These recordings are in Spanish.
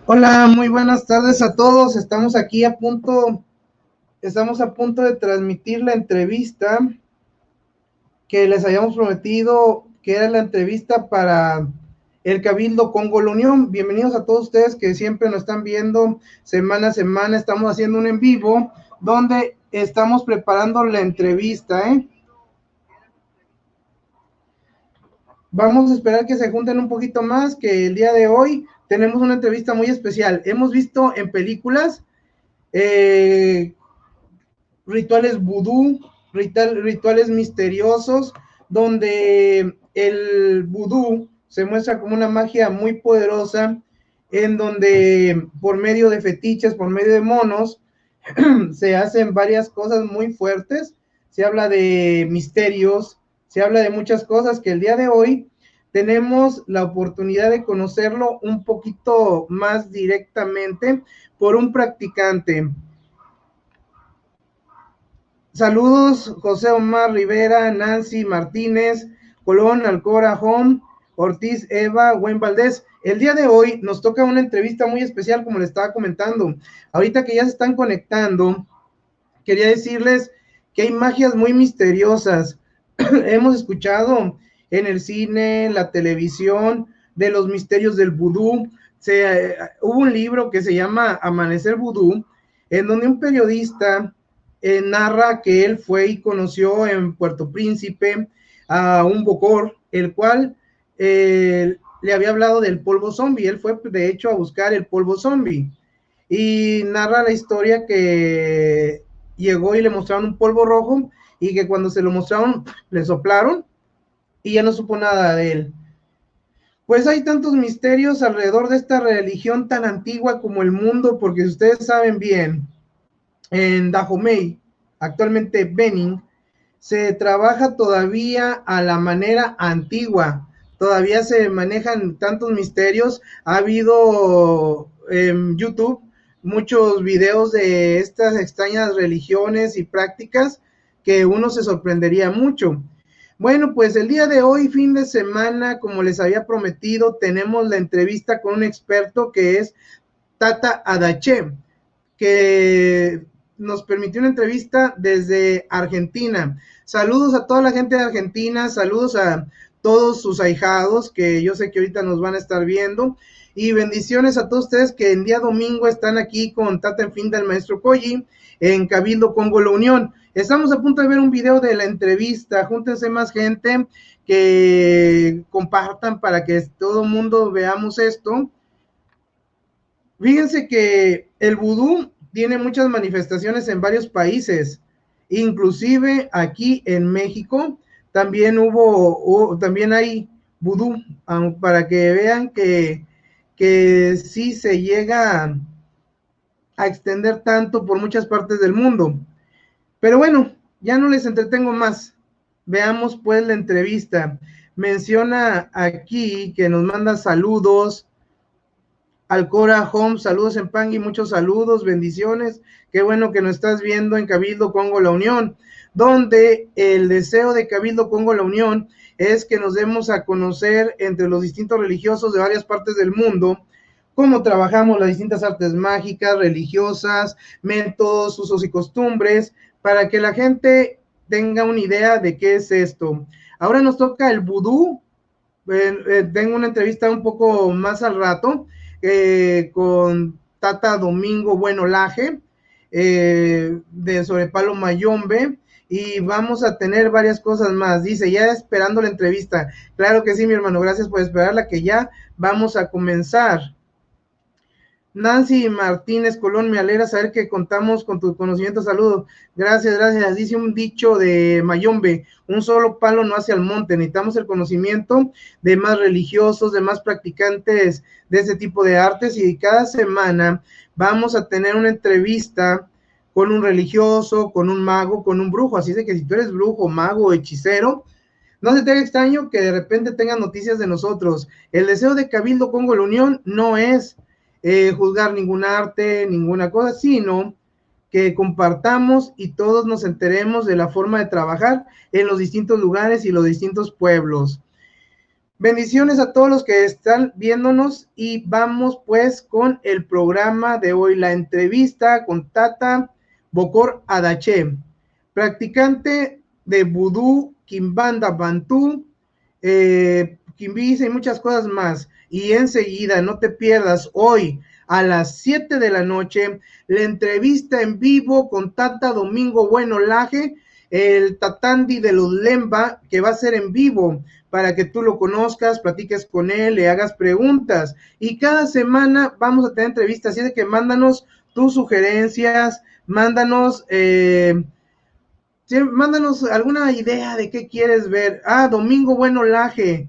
Hola, muy buenas tardes a todos. Estamos a punto de transmitir la entrevista que les habíamos prometido, que era la entrevista para el Cabildo Congo La Unión. Bienvenidos a todos ustedes que siempre nos están viendo semana a semana. Estamos haciendo un en vivo donde estamos preparando la entrevista, ¿eh? Vamos a esperar que se junten un poquito más, que el día de hoy tenemos una entrevista muy especial. Hemos visto en películas eh, rituales vudú, rituales misteriosos, donde el vudú se muestra como una magia muy poderosa, en donde por medio de fetiches, por medio de monos, se hacen varias cosas muy fuertes, se habla de misterios, se habla de muchas cosas que el día de hoy tenemos la oportunidad de conocerlo un poquito más directamente por un practicante. Saludos, José Omar Rivera, Nancy Martínez, Colón, Alcora, Home, Ortiz, Eva, Gwen Valdés. El día de hoy nos toca una entrevista muy especial, como les estaba comentando. Ahorita que ya se están conectando, quería decirles que hay magias muy misteriosas. Hemos escuchado en el cine, la televisión, de los misterios del vudú. Hubo un libro que se llama Amanecer Vudú, en donde un periodista narra que él fue y conoció en Puerto Príncipe a un bocor, el cual le había hablado del polvo zombie. Él fue, de hecho, a buscar el polvo zombie. Y narra la historia que llegó y le mostraron un polvo rojo y que cuando se lo mostraron le soplaron y ya no supo nada de él. Pues hay tantos misterios alrededor de esta religión tan antigua como el mundo, porque si ustedes saben bien, en Dahomey, actualmente Benin, se trabaja todavía a la manera antigua, todavía se manejan tantos misterios. Ha habido en YouTube muchos videos de estas extrañas religiones y prácticas que uno se sorprendería mucho. Bueno, pues el día de hoy, fin de semana, como les había prometido, tenemos la entrevista con un experto que es Tata Adache, que nos permitió una entrevista desde Argentina. Saludos a toda la gente de Argentina, saludos a todos sus ahijados, que yo sé que ahorita nos van a estar viendo, y bendiciones a todos ustedes que el día domingo están aquí con Tata en fin del maestro Koji en Cabildo Congo La Unión. Estamos a punto de ver un video de la entrevista, júntense más gente, que compartan para que todo el mundo veamos esto. Fíjense que el vudú tiene muchas manifestaciones en varios países, inclusive aquí en México también también hay vudú, para que vean que sí se llega a extender tanto por muchas partes del mundo. Pero bueno, ya no les entretengo más. Veamos pues la entrevista. Menciona aquí que nos manda saludos. Alcora Home, saludos en Pangui, muchos saludos, bendiciones. Qué bueno que nos estás viendo en Cabildo Congo La Unión, donde el deseo de Cabildo Congo La Unión es que nos demos a conocer entre los distintos religiosos de varias partes del mundo, cómo trabajamos las distintas artes mágicas, religiosas, métodos, usos y costumbres, para que la gente tenga una idea de qué es esto. Ahora nos toca el vudú. Tengo una entrevista un poco más al rato con Tata Domingo Bueno Laje, de Sobrepalo Mayombe, y vamos a tener varias cosas más. Dice, ya esperando la entrevista. Claro que sí, mi hermano, gracias por esperarla, que ya vamos a comenzar. Nancy Martínez Colón, me alegra saber que contamos con tu conocimiento. Saludos. Gracias, gracias. Dice un dicho de Mayombe, un solo palo no hace al monte. Necesitamos el conocimiento de más religiosos, de más practicantes de ese tipo de artes, y cada semana vamos a tener una entrevista con un religioso, con un mago, con un brujo. Así de que si tú eres brujo, mago, hechicero, no se te haga extraño que de repente tengan noticias de nosotros. El deseo de Cabildo Congo La Unión no es juzgar ningún arte, ninguna cosa, sino que compartamos y todos nos enteremos de la forma de trabajar en los distintos lugares y los distintos pueblos. Bendiciones a todos los que están viéndonos y vamos pues con el programa de hoy, la entrevista con Tata Bokor Adache, practicante de vudú, quimbanda, bantú, quimbisa y muchas cosas más. Y enseguida, no te pierdas, hoy a las 7 de la noche, la entrevista en vivo con Tata Domingo Bueno Laje, el Tatandi de los Lemba, que va a ser en vivo, para que tú lo conozcas, platiques con él, le hagas preguntas. Y cada semana vamos a tener entrevistas, así de que mándanos tus sugerencias, mándanos alguna idea de qué quieres ver. Domingo Bueno Laje.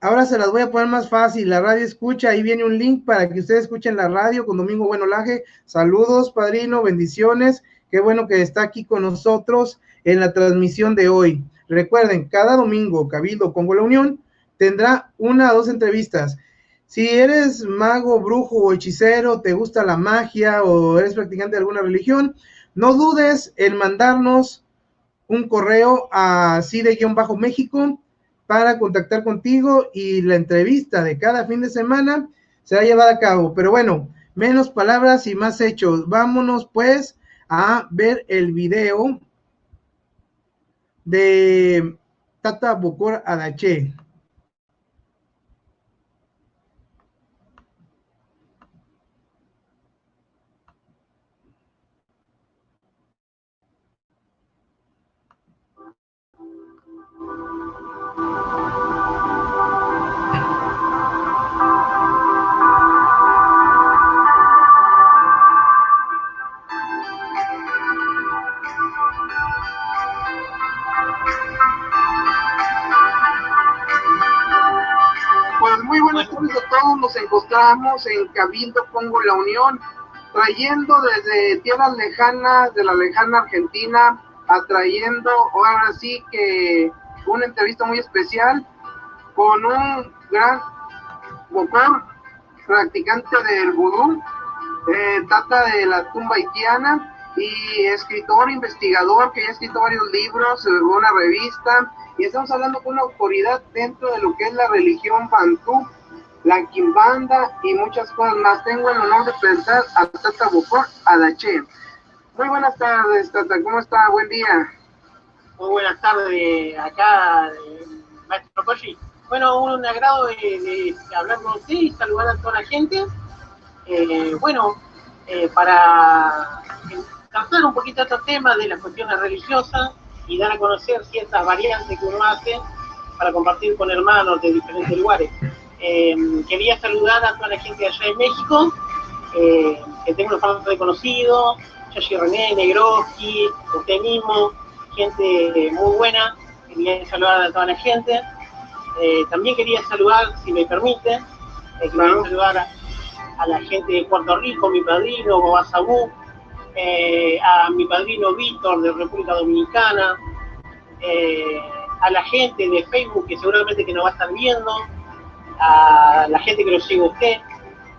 Ahora se las voy a poner más fácil, la radio escucha, ahí viene un link para que ustedes escuchen la radio con Domingo Bueno Laje. Saludos, padrino, bendiciones, qué bueno que está aquí con nosotros en la transmisión de hoy. Recuerden, cada domingo Cabildo Congo La Unión tendrá 1 o 2 entrevistas. Si eres mago, brujo o hechicero, te gusta la magia o eres practicante de alguna religión, no dudes en mandarnos un correo a CIDE-México para contactar contigo y la entrevista de cada fin de semana se va a llevar a cabo. Pero bueno, menos palabras y más hechos. Vámonos pues a ver el video de Tata Bokor Adache. Pues muy buenas tardes a todos, nos encontramos en Cabildo Congo La Unión, trayendo desde tierras lejanas, de la lejana Argentina, atrayendo ahora sí que una entrevista muy especial con un gran Bokor, practicante del vudú, Tata de la tumba haitiana y escritor, investigador, que ya ha escrito varios libros, una revista, y estamos hablando con una autoridad dentro de lo que es la religión bantú, la quimbanda y muchas cosas más. Tengo el honor de presentar a Tata Bokor Adache. Muy buenas tardes, Tata, ¿cómo está? Buen día. Muy buenas tardes acá, maestro Koji. Bueno, un agrado de hablar con usted y saludar a toda la gente. Para tratar un poquito estos temas de las cuestiones religiosas y dar a conocer ciertas variantes que uno hace para compartir con hermanos de diferentes lugares. Quería saludar a toda la gente de allá en México, que tengo unos bastante conocidos, Yoshi René, Negroski, usted mismo, gente muy buena. Quería saludar a toda la gente. También quería saludar, si me permite, saludar a la gente de Puerto Rico, mi padrino, Bobasabú, a mi padrino Víctor de República Dominicana, a la gente de Facebook que seguramente que nos va a estar viendo, a la gente que lo sigue a usted,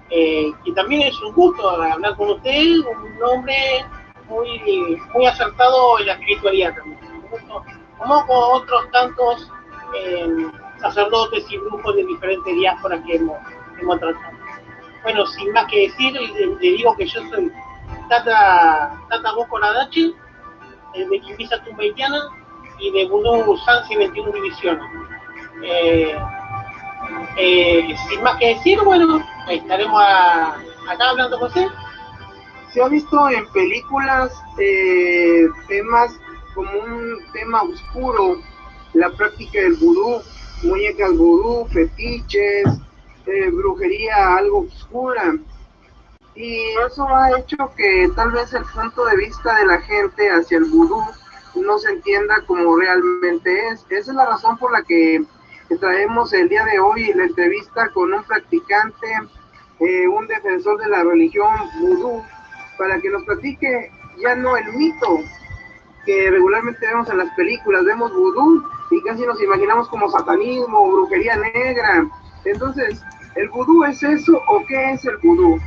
y también es un gusto hablar con usted, un hombre muy acertado en la espiritualidad también, como con otros tantos sacerdotes y grupos de diferentes diásporas que hemos tratado. Bueno, sin más que decir, le digo que yo soy Tata Bokor Adache, de Quimbisa Tumba Haitiana y de Vudú Sansi 21 Divisiones. Sin más que decir, bueno, estaremos acá hablando con usted. Se ha visto en películas temas como un tema oscuro, la práctica del vudú, muñecas vudú, fetiches, brujería algo oscura, y eso ha hecho que tal vez el punto de vista de la gente hacia el vudú no se entienda como realmente es. Esa es la razón por la que traemos el día de hoy la entrevista con un practicante, un defensor de la religión vudú, para que nos platique ya no el mito que regularmente vemos en las películas. Vemos vudú y casi nos imaginamos como satanismo o brujería negra. Entonces, ¿el vudú es eso o qué es el vudú?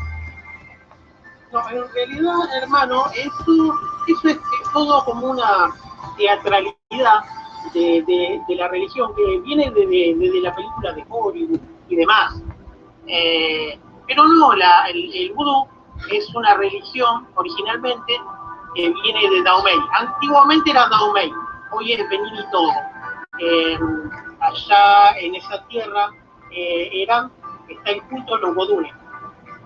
No, en realidad, hermano, eso es todo como una teatralidad de la religión, que viene desde la película de Hollywood y demás. Pero no, el vudú es una religión originalmente que viene de Dahomey. Antiguamente era Dahomey, hoy es Benín y Togo. Allá en esa tierra está el culto de los wodunes.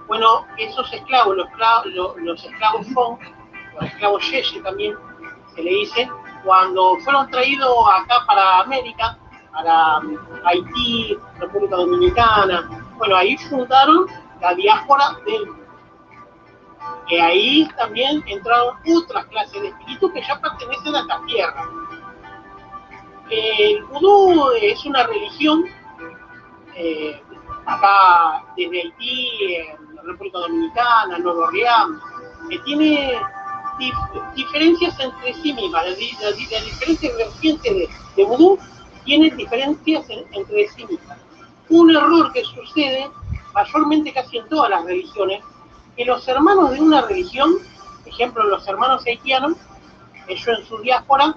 Bueno, esos esclavos, los esclavos Fon, los esclavos Yeye también se le dice, cuando fueron traídos acá para América, para Haití, República Dominicana, bueno, ahí fundaron la diáspora del vudú. Que ahí también entraron otras clases de espíritus que ya pertenecen a esta tierra. El vudú es una religión, acá desde Haití, República Dominicana, Nueva Orleans, que tiene diferencias entre sí mismas. Las diferentes vertientes de vudú tienen diferencias entre sí mismas. Un error que sucede mayormente casi en todas las religiones, que los hermanos de una religión, por ejemplo los hermanos haitianos, ellos en su diáspora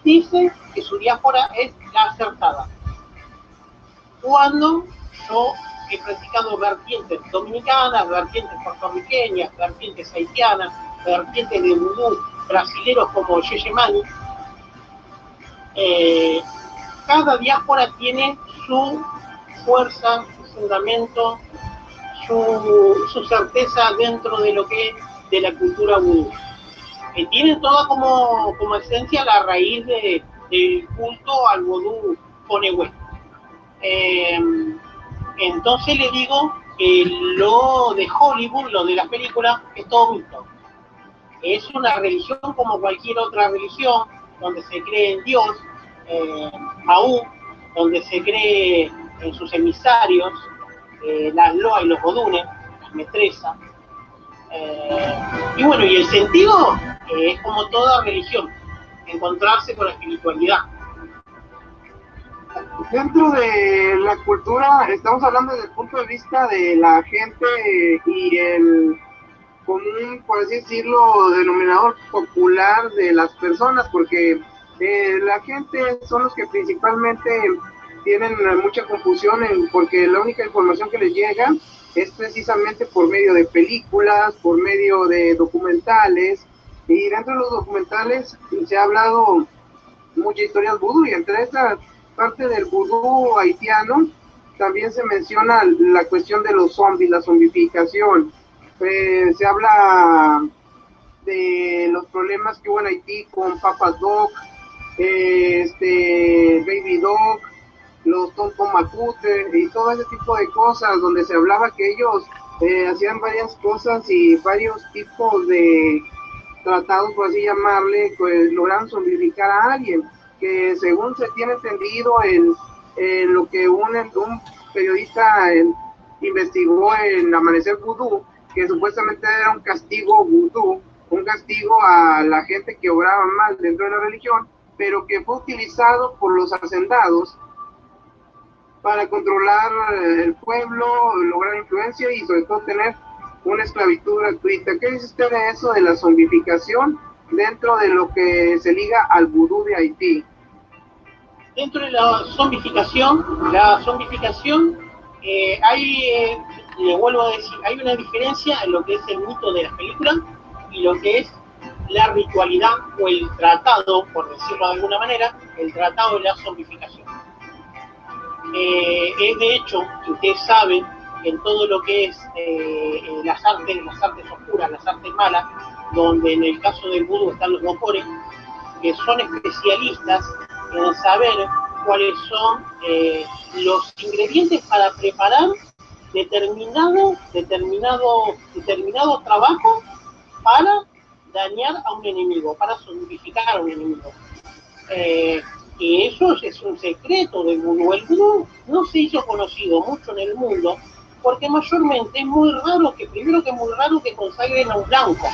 dicen que su diáspora es la acertada. Cuando yo he practicado vertientes dominicanas, vertientes puertorriqueñas, vertientes haitianas, vertientes de vudú brasileros como Yeye Mani, cada diáspora tiene su fuerza, su fundamento, su certeza dentro de lo que es de la cultura vudú. Tienen toda como esencia la raíz del culto al vudú Ponehue. Entonces le digo que lo de Hollywood, lo de las películas, es todo mito. Es una religión como cualquier otra religión, donde se cree en Dios, aún, donde se cree en sus emisarios, las loas y los godunes, las metresas. Y bueno, y el sentido es como toda religión, encontrarse con la espiritualidad. Dentro de la cultura, estamos hablando desde el punto de vista de la gente y el común, por así decirlo, denominador popular de las personas, porque la gente son los que principalmente tienen mucha confusión, porque la única información que les llega es precisamente por medio de películas, por medio de documentales, y dentro de los documentales se ha hablado muchas historias vudú, y entre esta parte del vudú haitiano también se menciona la cuestión de los zombies, la zombificación. Se habla de los problemas que hubo en Haití con Papa Doc, Baby Doc, los Tonto Macute y todo ese tipo de cosas, donde se hablaba que ellos hacían varias cosas y varios tipos de tratados, por así llamarle, pues lograron zombificar a alguien, que según se tiene entendido lo que un periodista investigó en Amanecer Vudú, que supuestamente era un castigo vudú, un castigo a la gente que obraba mal dentro de la religión, pero que fue utilizado por los hacendados para controlar el pueblo, lograr influencia y sobre todo tener una esclavitud gratuita. ¿Qué dice usted de eso, de la zombificación dentro de lo que se liga al vudú de Haití? Dentro de la zombificación hay, le vuelvo a decir, hay una diferencia en lo que es el mito de las películas y lo que es la ritualidad o el tratado, por decirlo de alguna manera, el tratado de la zombificación. De hecho, ustedes saben que en todo lo que es las artes oscuras, las artes malas, donde en el caso del vudú están los doctores, que son especialistas en saber cuáles son los ingredientes para preparar determinado trabajo para dañar a un enemigo, para zombificar a un enemigo. Que eso es un secreto del vudú. El vudú no se hizo conocido mucho en el mundo porque mayormente es muy raro que consagren a un blanco,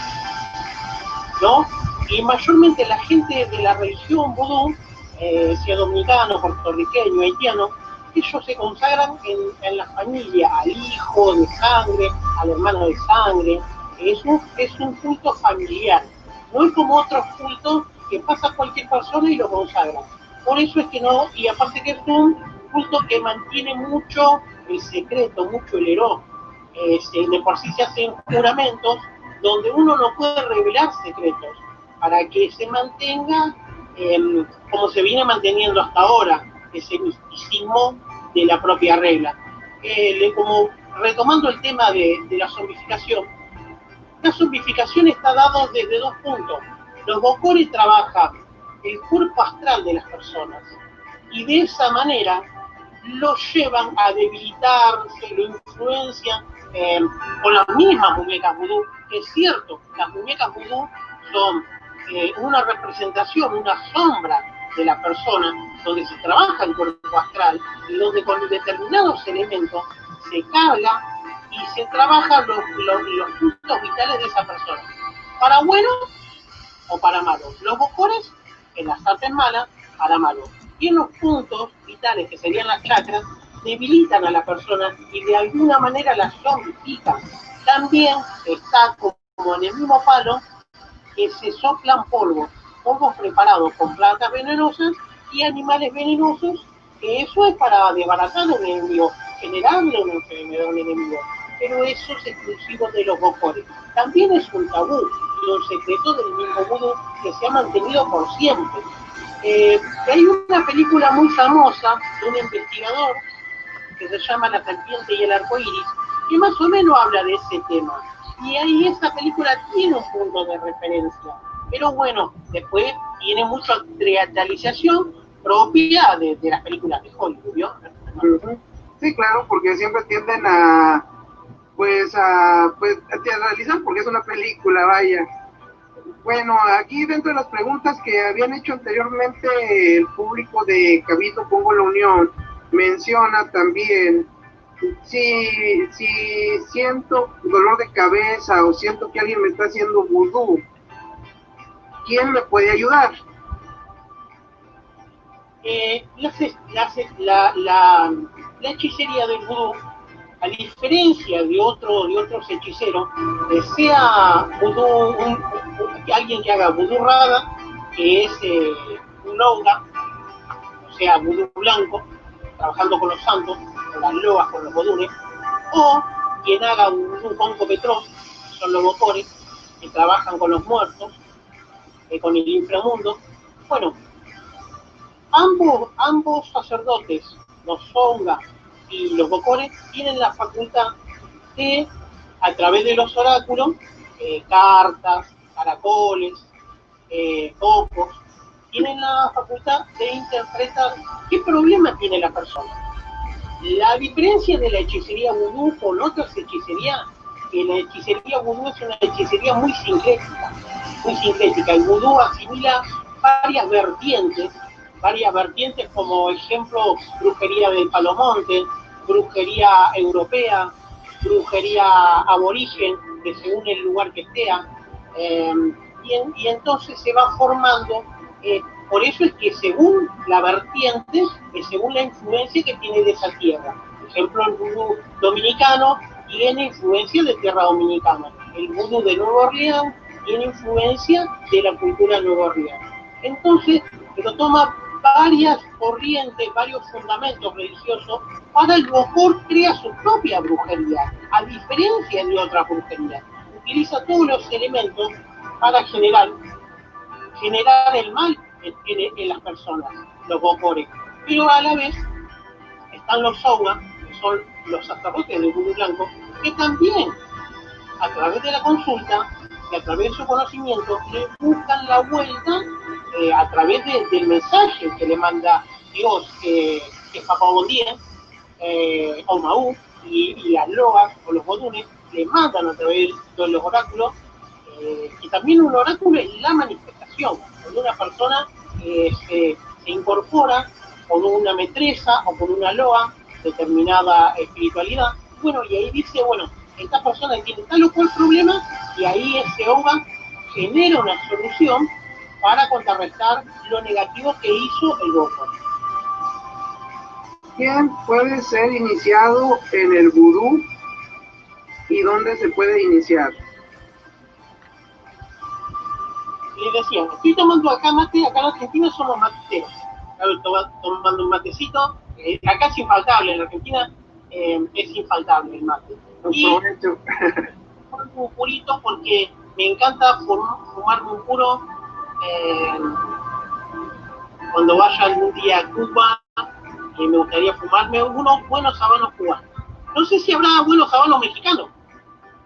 ¿no? Y mayormente la gente de la religión vudú, sea dominicano, puertorriqueño, haitiano, ellos se consagran en la familia, al hijo de sangre, al hermano de sangre. Es un culto familiar. No es como otros cultos que pasa cualquier persona y lo consagra. Por eso es que no, y aparte que es un culto que mantiene mucho el secreto, mucho el heró. De por sí se hacen juramentos donde uno no puede revelar secretos para que se mantenga como se viene manteniendo hasta ahora, ese misticismo de la propia regla. Como retomando el tema de la zombificación está dado desde dos puntos. Los Bokori trabajan el cuerpo astral de las personas y de esa manera lo llevan a debilitarse, lo influencian con las mismas muñecas vudú. Es cierto, las muñecas vudú son una representación, una sombra de la persona, donde se trabaja el cuerpo astral y donde con determinados elementos se carga y se trabajan los puntos vitales de esa persona, para bueno o para malo. Los bokores, en las artes malas, para malo. Y en los puntos vitales, que serían las chakras, debilitan a la persona y de alguna manera la zombifican. También está como en el mismo palo que se soplan polvos preparados con plantas venenosas y animales venenosos, que eso es para desbaratar al enemigo, generarle una enfermedad al enemigo. Pero eso es exclusivo de los bokores. También es un tabú y un secreto del mismo vudú que se ha mantenido por siempre. Hay una película muy famosa de un investigador que se llama La serpiente y el arco iris, que más o menos habla de ese tema. Y ahí esa película tiene un punto de referencia. Pero bueno, después tiene mucha teatralización propia de las películas de Hollywood, ¿vio? Sí, claro, porque siempre tienden pues teatralizar, porque es una película, vaya. Bueno, aquí dentro de las preguntas que habían hecho anteriormente el público de Cabildo Pongo la Unión, menciona también si siento dolor de cabeza o siento que alguien me está haciendo vudú, ¿quién me puede ayudar? La hechicería del vudú, a diferencia de otros hechiceros, sea vudú, alguien que haga vudú raga, que es un loga, o sea, vudú blanco, trabajando con los santos, con las loas, con los vodunes, o quien haga un conco petrón, que son los bokores, que trabajan con los muertos, con el inframundo. Bueno, ambos sacerdotes, los songa y los bokores, tienen la facultad de, a través de los oráculos, cartas, caracoles, cocos, tienen la facultad de interpretar qué problema tiene la persona. La diferencia de la hechicería vudú con otras hechicerías, que la hechicería vudú es una hechicería muy sincrética. El vudú asimila varias vertientes como ejemplo brujería del Palomonte, brujería europea, brujería aborigen, que según el lugar que sea, y entonces se va formando, por eso es que según la vertiente, según la influencia que tiene de esa tierra. Por ejemplo, el vudú dominicano tiene influencia de tierra dominicana, el vudú de Nueva Orleans tiene influencia de la cultura de Nueva Orleans. Entonces, pero toma varias corrientes, varios fundamentos religiosos, para el bokor crea su propia brujería, a diferencia de otras brujerías. Utiliza todos los elementos para generar el mal en las personas, los bokores. Pero a la vez están los sauga, que son los sacerdotes del vudú blanco, que también, a través de la consulta y a través de su conocimiento, le buscan la vuelta a través del mensaje que le manda Dios, que es Papá Bondía, o Maú, y las loas o los bodunes le mandan a través de los oráculos, y también un oráculo es la manifestación, cuando una persona se incorpora con una metresa o con una loa, determinada espiritualidad, bueno, y ahí dice, bueno, esta persona tiene tal o cual problema, y ahí ese hoga genera una solución para contrarrestar lo negativo que hizo el bokor. ¿Quién puede ser iniciado en el vudú y dónde se puede iniciar? les decía, estoy tomando acá mate, acá en Argentina somos materos. Estaba tomando un matecito, acá es infaltable, en Argentina es infaltable el mate. Y un purito porque me encanta fumarme un puro cuando vaya algún día a Cuba, me gustaría fumarme unos buenos habanos cubanos. No sé si habrá buenos habanos mexicanos,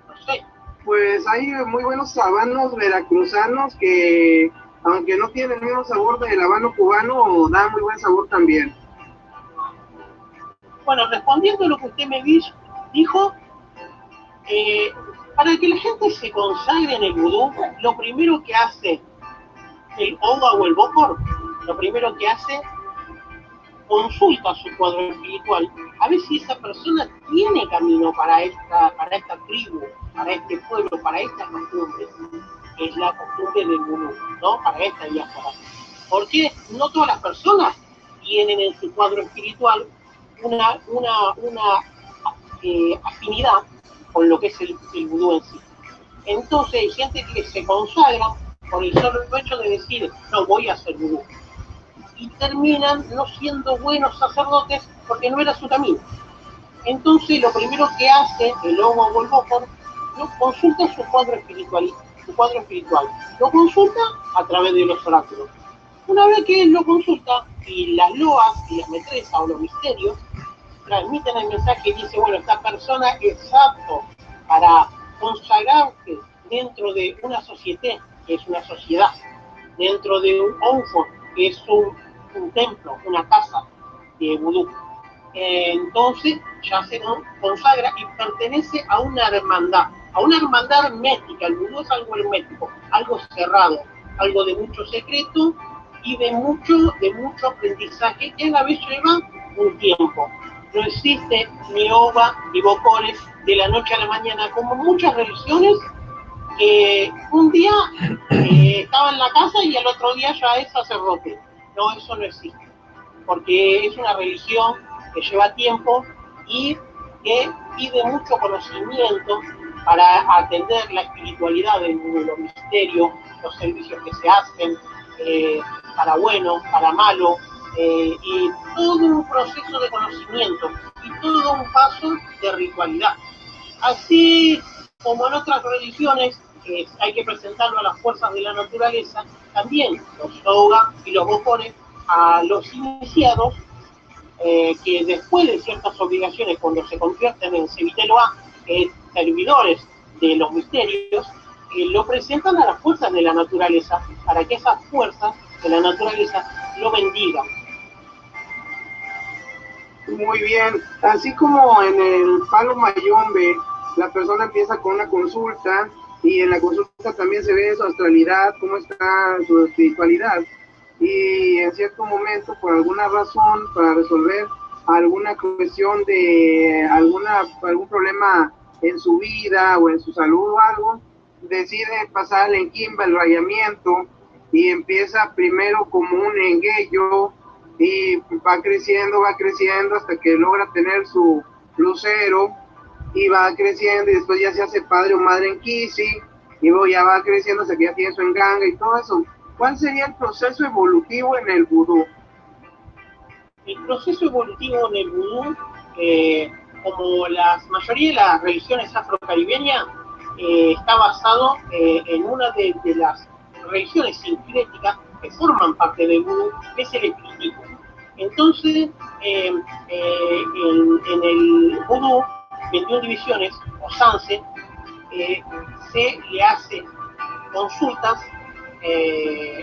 no sé. Pues hay muy buenos habanos veracruzanos que, aunque no tienen el mismo sabor del habano cubano, dan muy buen sabor también. Bueno, respondiendo a lo que usted me dijo, para que la gente se consagre en el vudú, lo primero que hace el Oga o el Bokor, lo primero que hace, consulta su cuadro espiritual, a ver si esa persona tiene camino para esta tribu, para este pueblo, para esta costumbre, que es la costumbre del vudú, ¿no? Para esta diáspora. Porque no todas las personas tienen en su cuadro espiritual una afinidad con lo que es el vudú en sí. Entonces hay gente que se consagra por el solo hecho de decir, no voy a hacer vudú. Y terminan no siendo buenos sacerdotes porque no era su camino. Entonces lo primero que hace el Oga o el Bokor, ¿no? Consulta su cuadro espiritual. Lo consulta a través de los oráculos. Una vez que él lo consulta y las loas y las metresas o los misterios transmiten el mensaje y dice, bueno, esta persona es apto para consagrarse dentro de una sociedad, que es una sociedad, dentro de un onfo, que es un templo, una casa de vudú. Entonces ya se consagra y pertenece a una hermandad mística. El vudú es algo hermético, algo cerrado, algo de mucho secreto y de mucho aprendizaje que a la vez lleva un tiempo. No existe ni Oga ni Bokores de la noche a la mañana, como muchas religiones que un día estaba en la casa y al otro día ya es sacerdote. No, eso no existe, porque es una religión que lleva tiempo y que pide mucho conocimiento para atender la espiritualidad del mundo, los misterios, los servicios que se hacen, para bueno, para malo, y todo un proceso de conocimiento y todo un paso de ritualidad. Así como en otras religiones hay que presentarlo a las fuerzas de la naturaleza, también los Oga y los Bokores a los iniciados, que después de ciertas obligaciones, cuando se convierten en Seviteloa, servidores de los misterios, lo presentan a las fuerzas de la naturaleza para que esas fuerzas de la naturaleza lo bendigan. Muy bien, así como en el Palo Mayombe, la persona empieza con una consulta y en la consulta también se ve su astralidad, cómo está su espiritualidad, y en cierto momento, por alguna razón, para resolver alguna cuestión de algún problema en su vida o en su salud o algo, decide pasar el enquimba, el rayamiento, y empieza primero como un enguello y va creciendo hasta que logra tener su lucero y va creciendo y después ya se hace padre o madre en Kisi y luego ya va creciendo hasta que ya tiene su enganga y todo eso. ¿Cuál sería el proceso evolutivo en el vudú? El proceso evolutivo en el vudú, como la mayoría de las religiones afrocaribeñas, está basado en una de las religiones sincréticas que forman parte del vudú, que es el espiritismo. Entonces, en el vudú, 21 divisiones, o Sanse, se le hace consultas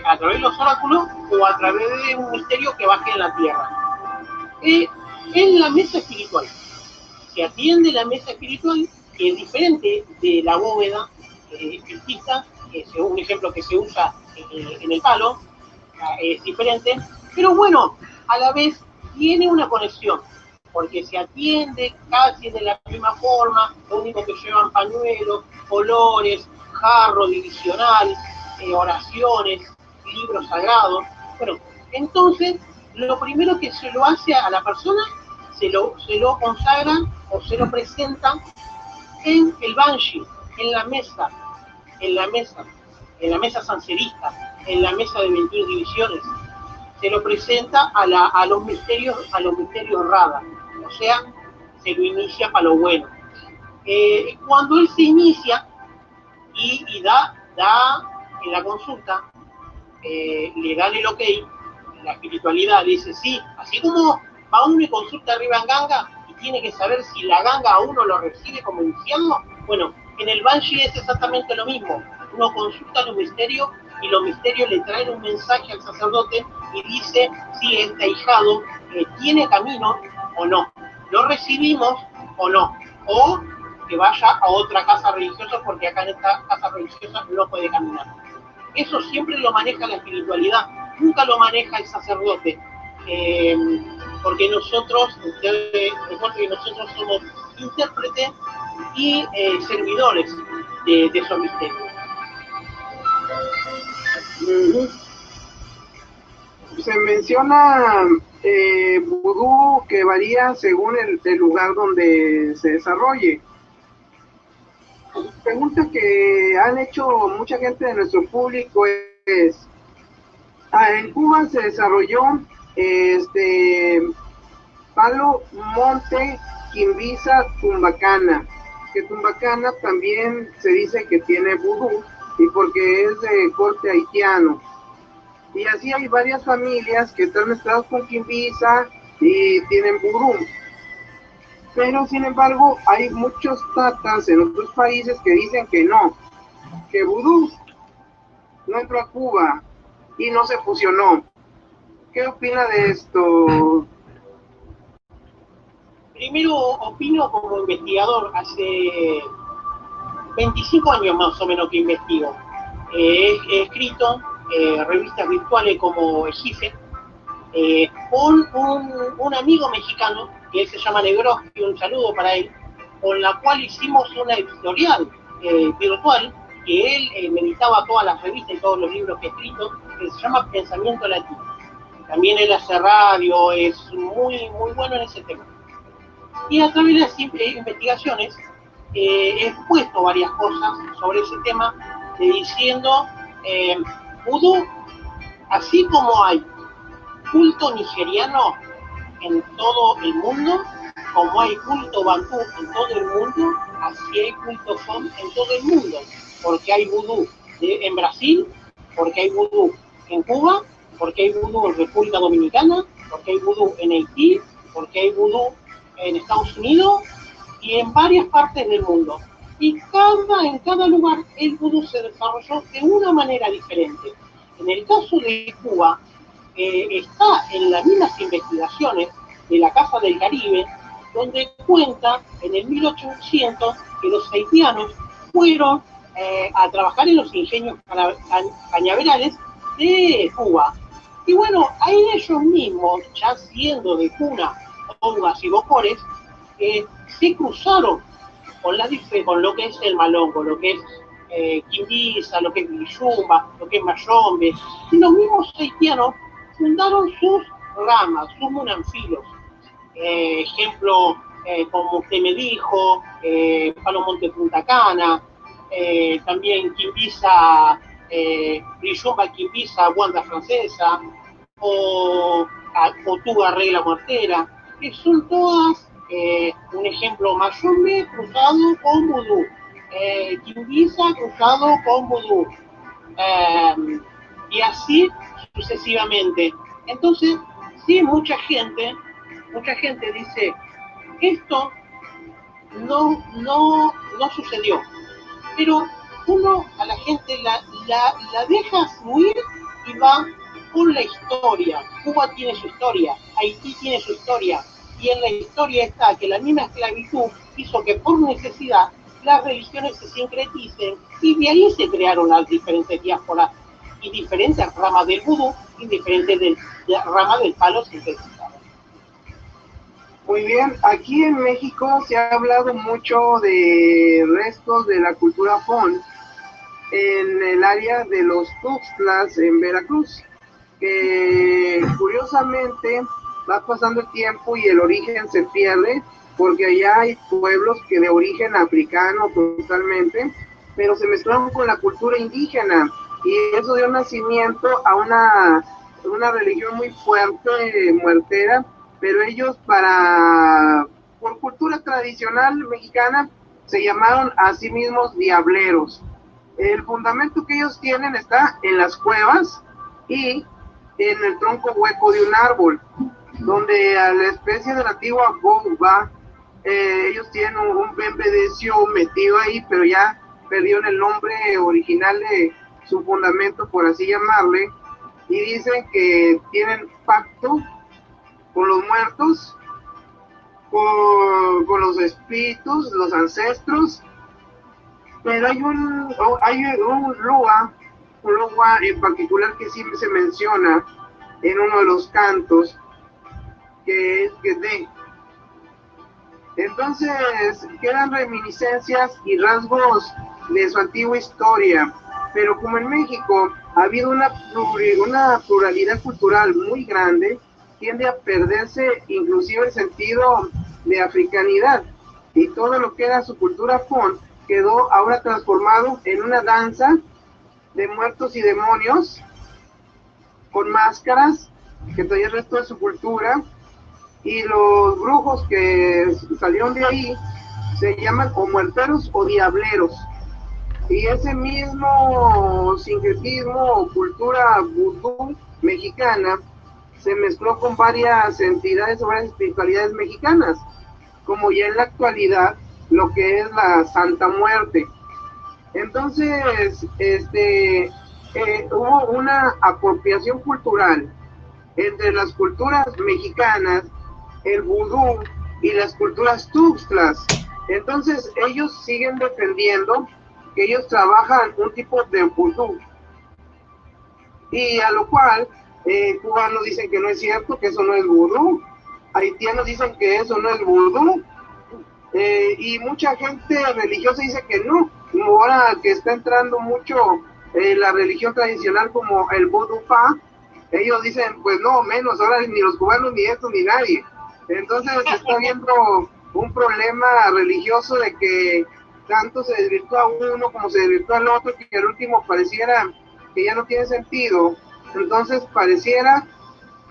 a través de los oráculos o a través de un misterio que baje en la tierra. En la mesa espiritual se atiende la mesa espiritual, que es diferente de la bóveda espiritista, que es un ejemplo que se usa en el palo, es diferente, pero bueno, a la vez tiene una conexión, porque se atiende casi de la misma forma, lo único que llevan pañuelos, colores, jarro divisional, oraciones, libros sagrados. Bueno, entonces lo primero que se lo hace a la persona, se lo consagran o se lo presentan en el banshee, en la mesa en la mesa sancerista, en la mesa de 21 divisiones. Se lo presenta a los misterios Rada, o sea, se lo inicia para lo bueno. Cuando él se inicia y da en la consulta, le dan el ok, la espiritualidad dice sí, así como va uno y consulta arriba en Ganga y tiene que saber si la Ganga a uno lo recibe como infierno, bueno, en el Banshee es exactamente lo mismo. Uno consulta los misterios y los misterios le traen un mensaje al sacerdote y dice si este ahijado tiene camino o no, lo recibimos o no, o que vaya a otra casa religiosa porque acá en esta casa religiosa no puede caminar. Eso siempre lo maneja la espiritualidad, nunca lo maneja el sacerdote, porque nosotros, recuerden que nosotros somos intérpretes y servidores de esos misterios. Se menciona vudú que varía según el lugar donde se desarrolle. Pregunta que han hecho mucha gente de nuestro público es, en Cuba se desarrolló Palo Monte, Quimbiza, Tumbacana, que Tumbacana también se dice que tiene vudú y porque es de corte haitiano. Y así hay varias familias que están mezcladas con Quimbiza y tienen vudú. Pero sin embargo hay muchos tatas en otros países que dicen que no, que vudú no entró a Cuba y no se fusionó. ¿Qué opina de esto? Primero opino como investigador, hace 25 años más o menos que investigo. He escrito revistas virtuales como Ejife, con un amigo mexicano, que se llama Negroski, un saludo para él, con la cual hicimos una editorial virtual, que él me editaba todas las revistas y todos los libros que he escrito, que se llama Pensamiento Latino. También él hace radio, es muy, muy bueno en ese tema. Y a través de las investigaciones he expuesto varias cosas sobre ese tema, diciendo, vudú, así como hay culto nigeriano en todo el mundo, como hay culto bantú en todo el mundo, así hay culto fon en todo el mundo, porque hay vudú en Brasil, porque hay vudú en Cuba, porque hay vudú en República Dominicana, porque hay vudú en Haití, porque hay vudú en Estados Unidos y en varias partes del mundo. Y en cada lugar el vudú se desarrolló de una manera diferente. En el caso de Cuba, está en las mismas investigaciones de la Casa del Caribe, donde cuenta en el 1800 que los haitianos fueron a trabajar en los ingenios cañaverales de Cuba. Y bueno, ahí ellos mismos, ya siendo de cuna, hongas y bocores, se cruzaron con lo que es el malongo, lo que es Quimbiza, lo que es Villumba, lo que es Mayombe, y los mismos haitianos fundaron sus ramas, sus munanfilos. Ejemplo, como usted me dijo, Palo Monte Punta Cana, también Quimbiza, Villumba, Quimbiza, Wanda Francesa, o Tuga Regla Muertera, que son todas un ejemplo, Mayombe cruzado con vudú, Quimbiza cruzado con vudú, y así sucesivamente. Entonces, sí, mucha gente dice, esto no sucedió, pero uno a la gente la deja fluir y va con la historia. Cuba tiene su historia, Haití tiene su historia, y en la historia está que la misma esclavitud hizo que por necesidad las religiones se sincreticen, y de ahí se crearon las diferentes diásporas y diferentes ramas del vudú y diferentes ramas del palo sintetizado. Muy bien, aquí en México se ha hablado mucho de restos de la cultura fon en el área de los Tuxtlas en Veracruz, que curiosamente va pasando el tiempo y el origen se pierde, porque allá hay pueblos que de origen africano totalmente, pero se mezclaron con la cultura indígena. y eso dio nacimiento a una religión muy fuerte, muertera, pero ellos por cultura tradicional mexicana, se llamaron a sí mismos diableros. El fundamento que ellos tienen está en las cuevas y en el tronco hueco de un árbol, donde a la especie de nativa boba, ellos tienen un bembedecio metido ahí, pero ya perdieron el nombre original de su fundamento, por así llamarle, y dicen que tienen pacto con los muertos, con los espíritus, los ancestros, pero hay un Lua en particular que siempre se menciona en uno de los cantos, que es Gede. Entonces quedan reminiscencias y rasgos de su antigua historia, pero como en México ha habido una pluralidad cultural muy grande, tiende a perderse inclusive el sentido de africanidad, y todo lo que era su cultura fon quedó ahora transformado en una danza de muertos y demonios con máscaras que traía el resto de su cultura, y los brujos que salieron de ahí se llaman o muerteros o diableros, y ese mismo sincretismo o cultura vudú mexicana se mezcló con varias entidades o varias espiritualidades mexicanas, como ya en la actualidad lo que es la Santa Muerte. Entonces, hubo una apropiación cultural entre las culturas mexicanas, el vudú y las culturas tuxtlas. Entonces, ellos siguen defendiendo que ellos trabajan un tipo de vudú, y a lo cual cubanos dicen que no es cierto, que eso no es vudú, haitianos dicen que eso no es vudú, y mucha gente religiosa dice que no. Ahora que está entrando mucho la religión tradicional como el vudú pa, ellos dicen pues no, menos, ahora ni los cubanos ni estos ni nadie. Entonces se está viendo un problema religioso de que tanto se desvirtúa uno como se desvirtúa el otro, que al último pareciera que ya no tiene sentido. Entonces pareciera,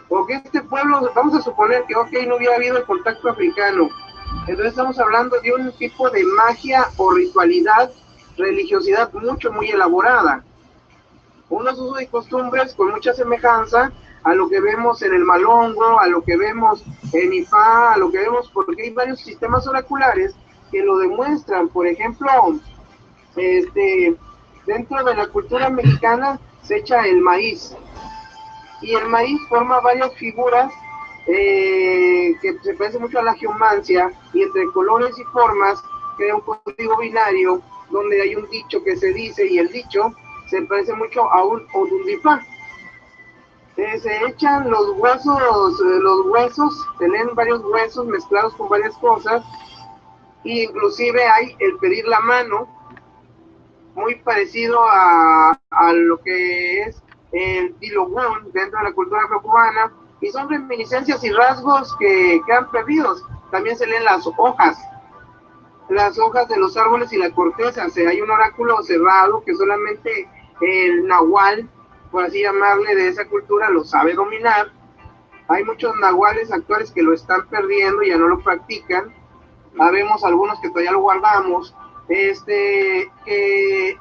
o que este pueblo, vamos a suponer que ok, no hubiera habido el contacto africano, entonces estamos hablando de un tipo de magia o ritualidad, religiosidad muy elaborada, unos usos y costumbres con mucha semejanza a lo que vemos en el Malongo, a lo que vemos en Ifá, a lo que vemos, porque hay varios sistemas oraculares que lo demuestran. Por ejemplo, dentro de la cultura mexicana se echa el maíz, y el maíz forma varias figuras que se parece mucho a la geomancia, y entre colores y formas crea un código binario donde hay un dicho que se dice, y el dicho se parece mucho a un odundipá. Se echan los huesos, se leen varios huesos mezclados con varias cosas, e inclusive hay el pedir la mano, muy parecido a lo que es el tilogún dentro de la cultura afrocubana, y son reminiscencias y rasgos que quedan perdidos. También se leen las hojas de los árboles y la corteza. Hay un oráculo cerrado que solamente el nahual, por así llamarle, de esa cultura lo sabe dominar. Hay muchos nahuales actuales que lo están perdiendo y ya no lo practican. Habemos algunos que todavía lo guardamos. Que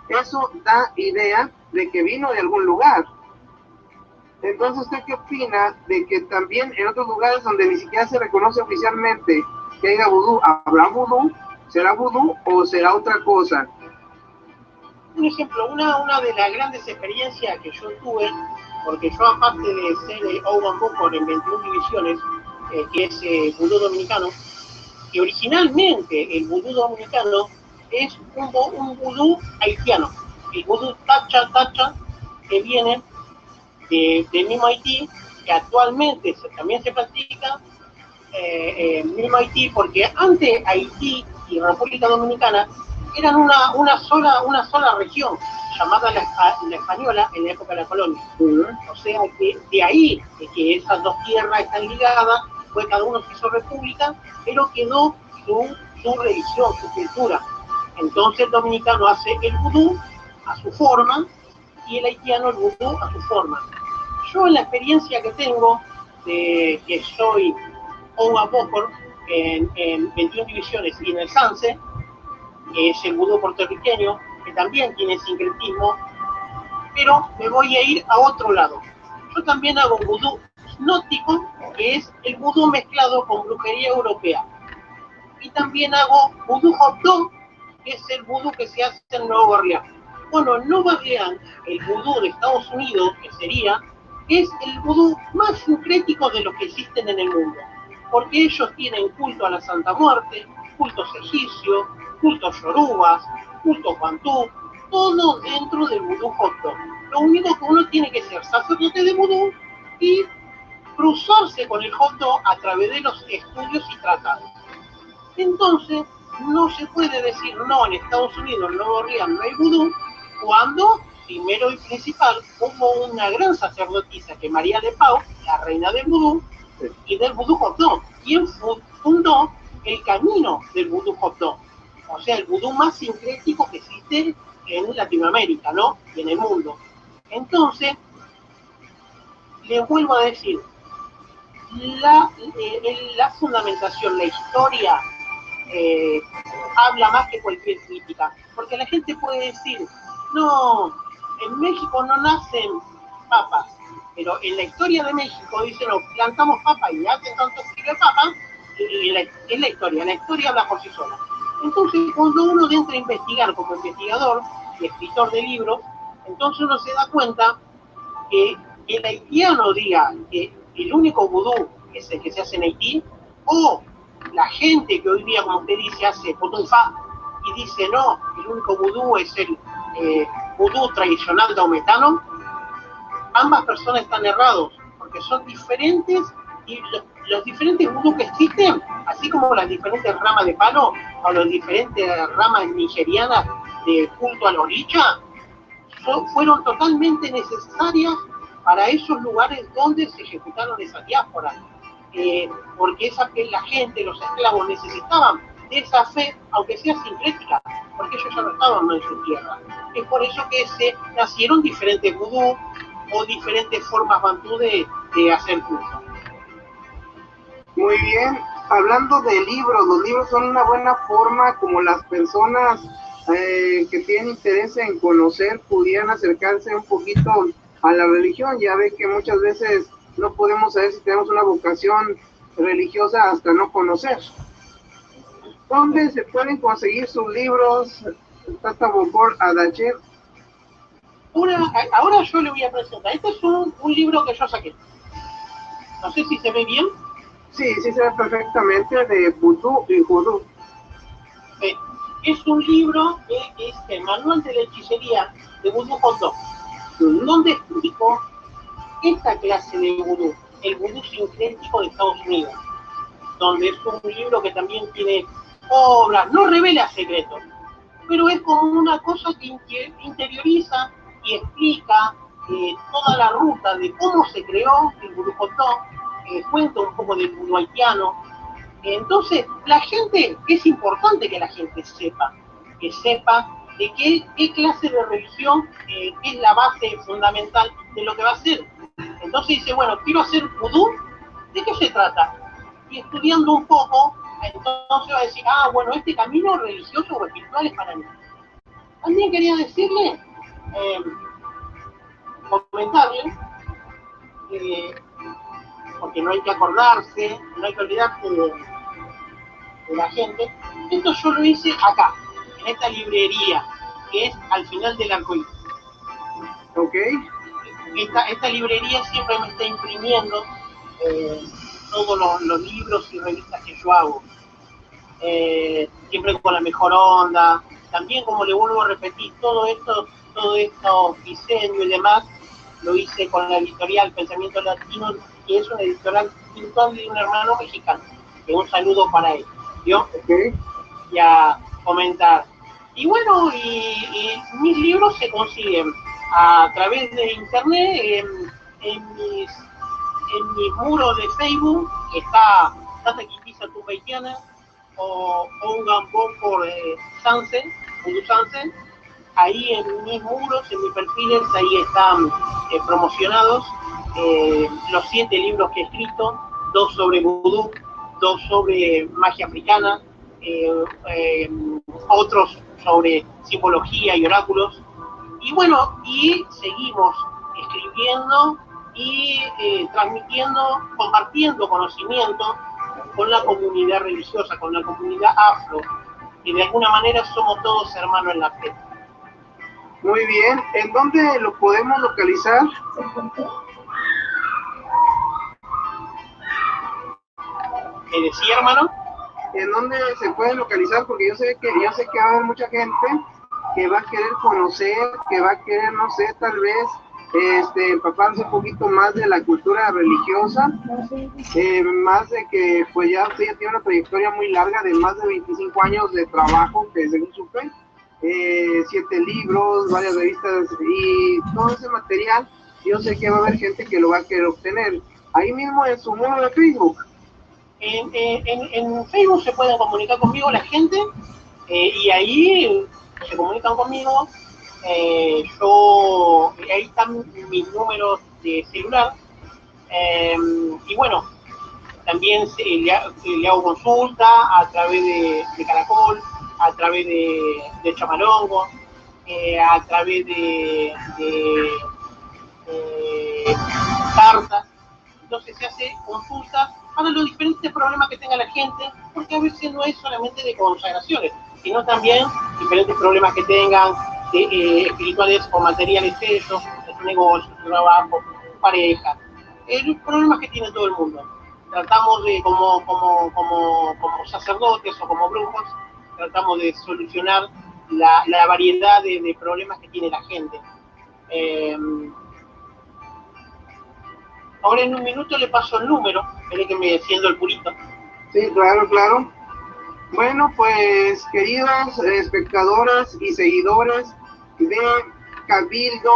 eso da idea de que vino de algún lugar. Entonces, ¿usted qué opina de que también en otros lugares donde ni siquiera se reconoce oficialmente que haya vudú, habrá vudú? ¿Será vudú o será otra cosa? Un ejemplo, una de las grandes experiencias que yo tuve, porque yo aparte de ser Owen Booker en 21 divisiones, que es vudú dominicano, que originalmente el vudú dominicano es un vudú haitiano, el vudú tacha, que viene del mismo Haití, que actualmente también se practica mismo Haití, porque antes Haití y República Dominicana eran una sola región, llamada la española en la época de la colonia. O sea que de ahí, de que esas dos tierras están ligadas, pues cada uno se hizo república, pero quedó su religión, su cultura. Entonces el dominicano hace el vudú a su forma, y el haitiano el vudú a su forma. Yo en la experiencia que tengo, de que soy Oga Bokor en 21 divisiones y en el Sanse, que es el vudú puertorriqueño, que también tiene sincretismo, pero me voy a ir a otro lado. Yo también hago vudú hipnótico, que es el vudú mezclado con brujería europea. Y también hago vudú hopdó, que es el vudú que se hace en Nueva Orleans. Bueno, en Nueva Orleans, el vudú de Estados Unidos, que sería, es el vudú más sincrético de los que existen en el mundo, porque ellos tienen culto a la Santa Muerte, cultos egipcios, cultos yorubas, cultos bantú, todo dentro del vudú hopdó. Lo único que uno tiene que ser sacerdote de vudú y cruzarse con el hopdó a través de los estudios y tratados. Entonces, no se puede decir no, en Estados Unidos, en Nueva Orleans no hay vudú, cuando, primero y principal, hubo una gran sacerdotisa que María de Pau, la reina del vudú, y del vudú hopdó, quien fundó el camino del vudú hopdó, o sea, el vudú más sincrético que existe en Latinoamérica, ¿no? Y en el mundo. Entonces, les vuelvo a decir, la fundamentación, la historia, habla más que cualquier crítica, porque la gente puede decir, no, en México no nacen papas, pero en la historia de México dicen, no, plantamos papas y hacen tanto de papas, y es la historia habla por sí sola. Entonces, cuando uno entra a investigar como investigador y escritor de libros, entonces uno se da cuenta que el haitiano diga que el único vudú es el que se hace en Haití, o la gente que hoy día, como usted dice, hace potufá y dice no, el único vudú es el vudú tradicional daometano, ambas personas están errados, porque son diferentes y los diferentes vudú que existen, así como las diferentes ramas de palo o las diferentes ramas nigerianas de culto a la oricha, fueron totalmente necesarias para esos lugares donde se ejecutaron esas diásporas, porque la gente, los esclavos necesitaban de esa fe, aunque sea sincrética, porque ellos ya no estaban en su tierra. Es por eso que se nacieron diferentes vudú o diferentes formas bantú de hacer culto. Muy bien, hablando de libros, los libros son una buena forma como las personas que tienen interés en conocer pudieran acercarse un poquito a la religión. Ya ve que muchas veces no podemos saber si tenemos una vocación religiosa hasta no conocer. ¿Dónde se pueden conseguir sus libros, Tata Bokor Adache? Ahora yo le voy a presentar. Este es un libro que yo saqué. No sé si se ve bien. Sí, sí se ve perfectamente, de vudú y judú. Es un libro que es el manual de la hechicería de vudú hopdó, donde explico esta clase de vudú, el vudú sincrético de Estados Unidos, donde es un libro que también tiene obras, no revela secretos, pero es como una cosa que interioriza y explica toda la ruta de cómo se creó el vudú hopdó, cuenta un poco del vudú haitiano. Entonces, la gente, es importante que la gente sepa de qué clase de religión es la base fundamental de lo que va a hacer. Entonces dice, bueno, quiero hacer vudú, ¿de qué se trata? Y estudiando un poco, entonces va a decir, bueno, este camino religioso o espiritual es para mí. También quería decirle, comentarle, porque no hay que acordarse, no hay que olvidarse de la gente. Esto yo lo hice acá, en esta librería, que es al final del arcoíris. Ok. Esta librería siempre me está imprimiendo todos los libros y revistas que yo hago. Siempre con la mejor onda. También, como le vuelvo a repetir, todo esto diseño y demás, lo hice con la editorial Pensamiento Latino, que es una editorial virtual de un hermano mexicano. Un saludo para él. ¿Vio? Okay. Y a comentar. Y bueno, y mis libros se consiguen a través de internet, en mis muros de Facebook, que está Tata Quimbiza Tumba Haitiana, o un Gambó por Sanse, Vudú Sanse. ahí en mis muros, en mis perfiles, ahí están promocionados los 7 libros que he escrito, 2 sobre vudú, 2 sobre magia africana, otros sobre simbología y oráculos. Y bueno, y seguimos escribiendo y transmitiendo, compartiendo conocimiento con la comunidad religiosa, con la comunidad afro, y de alguna manera somos todos hermanos en la fe. Muy bien, ¿en dónde lo podemos localizar? ¿Me decía, hermano? ¿En dónde se puede localizar? Porque yo sé que va a haber mucha gente que va a querer conocer, que va a querer, no sé, tal vez empaparse un poquito más de la cultura religiosa, más de que pues ya usted ya tiene una trayectoria muy larga de más de 25 años de trabajo, que según supe, 7 libros, varias revistas y todo ese material. Yo sé que va a haber gente que lo va a querer obtener ahí mismo en su muro de Facebook. En Facebook se pueden comunicar conmigo la gente y ahí se comunican conmigo. Ahí están mis números de celular y bueno, también le hago consulta a través de Caracol, a través de Chamalongo, a través de cartas. Entonces se hace consulta para los diferentes problemas que tenga la gente, porque a veces no es solamente de consagraciones, sino también diferentes problemas que tengan espirituales o materiales, ellos, en su negocio, su trabajo, su pareja, los problemas que tiene todo el mundo. Tratamos de, como sacerdotes o como brujos, tratamos de solucionar la variedad de problemas que tiene la gente. Ahora en un minuto le paso el número, espere que me siendo el purito. Sí, claro, claro. Bueno, pues queridos espectadoras y seguidores de Cabildo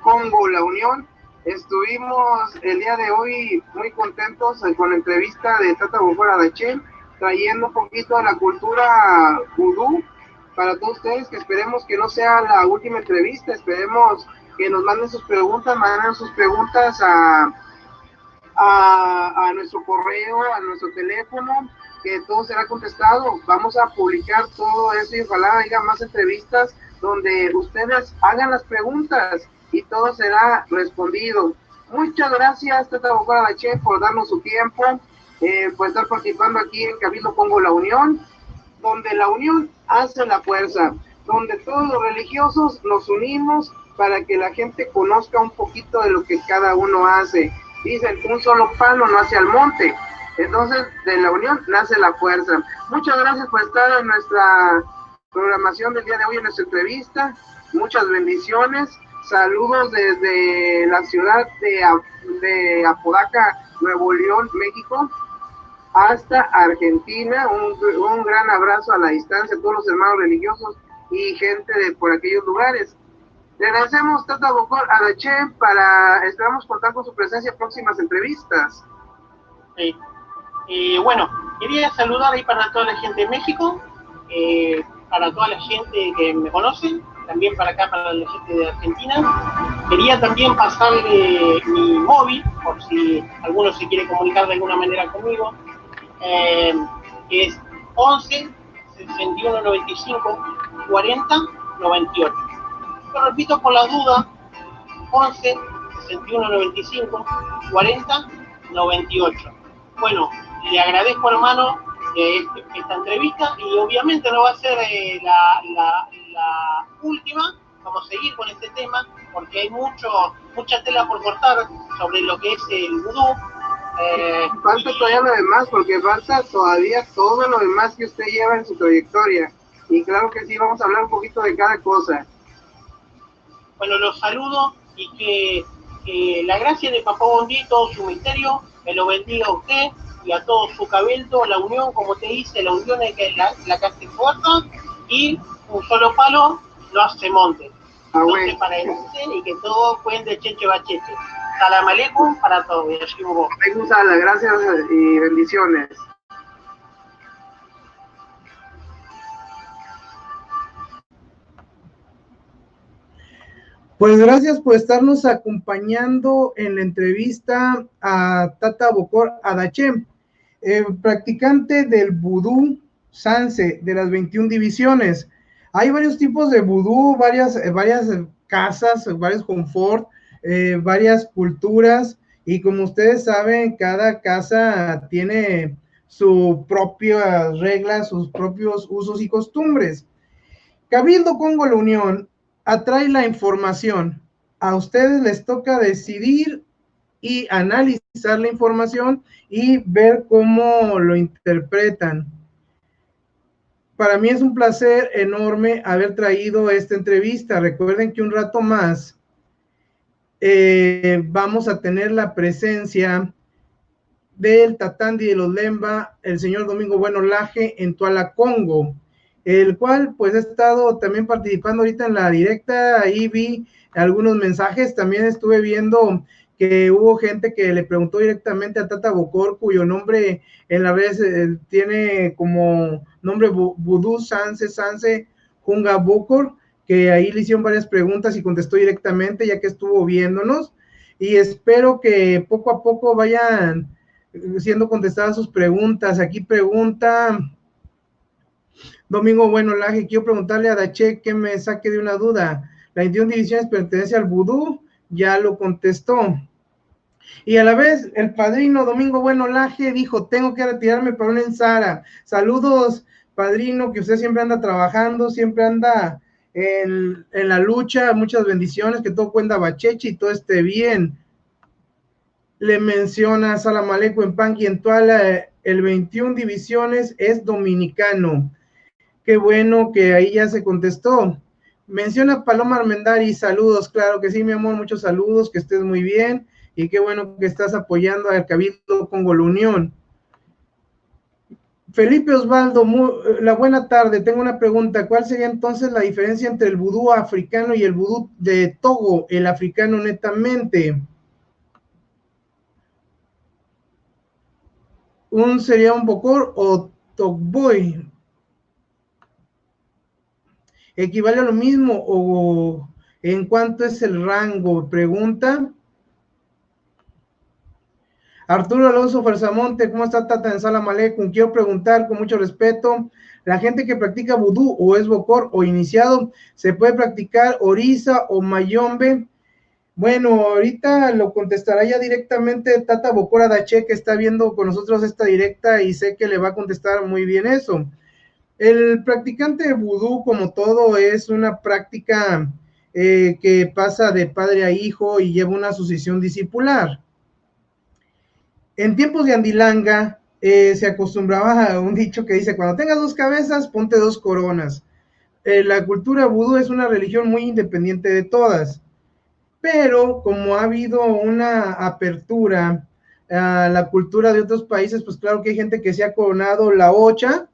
Congo La Unión, estuvimos el día de hoy muy contentos con la entrevista de Tata Bokor Adaché, trayendo un poquito de la cultura vudú para todos ustedes, que esperemos que no sea la última entrevista, esperemos que nos manden sus preguntas a nuestro correo, a nuestro teléfono, que todo será contestado. Vamos a publicar todo eso y ojalá haya más entrevistas donde ustedes hagan las preguntas y todo será respondido. Muchas gracias, Tata Bokor Adaché, por darnos su tiempo, por estar participando aquí en Cabildo Congo La Unión, donde la unión hace la fuerza, donde todos los religiosos nos unimos para que la gente conozca un poquito de lo que cada uno hace. Dicen, un solo palo no hace al monte. Entonces, de la unión nace la fuerza. Muchas gracias por estar en nuestra programación del día de hoy, en nuestra entrevista. Muchas bendiciones. Saludos desde la ciudad de Apodaca, Nuevo León, México, hasta Argentina. Un gran abrazo a la distancia a todos los hermanos religiosos y gente de por aquellos lugares. Le agradecemos, Tata Bokor Adaché, esperamos contar con su presencia en próximas entrevistas. Bueno, quería saludar ahí para toda la gente de México, para toda la gente que me conoce, también para acá, para la gente de Argentina. Quería también pasarle mi móvil, por si alguno se quiere comunicar de alguna manera conmigo, que es 11 61 95 40 98. Lo repito por la duda, 11 61 95 40 98. Bueno, le agradezco, hermano, esta entrevista, y obviamente no va a ser la última. Vamos a seguir con este tema porque hay mucha tela por cortar sobre lo que es el vudú. Falta todavía lo demás, porque falta todavía todo lo demás que usted lleva en su trayectoria. Y claro que sí, vamos a hablar un poquito de cada cosa. Bueno, los saludo y que la gracia de Papá Bondí, todo su misterio, me lo bendiga a usted y a todo su cabildo, la unión, como te dice, la unión es que la que hace fuerza, y un solo palo no hace monte. Entonces, para adelante y que todo cuente cheche bacheche. Salam aleikum para todos. Gracias y bendiciones. Pues gracias por estarnos acompañando en la entrevista a Tata Bokor Adache, practicante del vudú Sanse de las 21 divisiones. Hay varios tipos de vudú, varias casas, varios confort, varias culturas, y como ustedes saben, cada casa tiene sus propias reglas, sus propios usos y costumbres. Cabildo Congo La Unión atrae la información. A ustedes les toca decidir y analizar la información y ver cómo lo interpretan. Para mí es un placer enorme haber traído esta entrevista. Recuerden que un rato más vamos a tener la presencia del Tatandi de los Lemba, el señor Domingo Bueno Laje en Tuala, Congo, el cual pues he estado también participando ahorita en la directa. Ahí vi algunos mensajes, también estuve viendo que hubo gente que le preguntó directamente a Tata Bokor, cuyo nombre en las redes tiene como nombre Vudú Sanse Junga Bokor, que ahí le hicieron varias preguntas y contestó directamente, ya que estuvo viéndonos, y espero que poco a poco vayan siendo contestadas sus preguntas. Aquí pregunta Domingo Bueno Laje: quiero preguntarle a Dache que me saque de una duda. ¿La 21 divisiones pertenece al vudú? Ya lo contestó. Y a la vez, el padrino Domingo Bueno Laje dijo: tengo que retirarme para una ensara. Saludos, padrino, que usted siempre anda trabajando, siempre anda en la lucha. Muchas bendiciones, que todo cuenta bacheche y todo esté bien. Le menciona Salam Aleikum en Panqui en Tuala, el 21 divisiones es dominicano. Qué bueno que ahí ya se contestó. Menciona Paloma Armendari: saludos. Claro que sí, mi amor, muchos saludos, que estés muy bien, y qué bueno que estás apoyando al Cabildo Congo La Unión. Felipe Osvaldo, la buena tarde, tengo una pregunta. ¿Cuál sería entonces la diferencia entre el vudú africano y el vudú de Togo, el africano netamente? ¿Sería un Bokor o Togboy? ¿Equivale a lo mismo o en cuánto es el rango? Pregunta Arturo Alonso Ferzamonte. ¿Cómo está, Tata? En Salam Aleikum. Quiero preguntar con mucho respeto: la gente que practica vudú o es Bokor o iniciado, ¿se puede practicar Orisa o Mayombe? Bueno, ahorita lo contestará ya directamente Tata Bokor Adache, que está viendo con nosotros esta directa, y sé que le va a contestar muy bien eso. El practicante de vudú, como todo, es una práctica que pasa de padre a hijo y lleva una sucesión discipular. En tiempos de Andilanga se acostumbraba a un dicho que dice: cuando tengas 2 cabezas, ponte 2 coronas. La cultura vudú es una religión muy independiente de todas, pero como ha habido una apertura a la cultura de otros países, pues claro que hay gente que se ha coronado la ocha,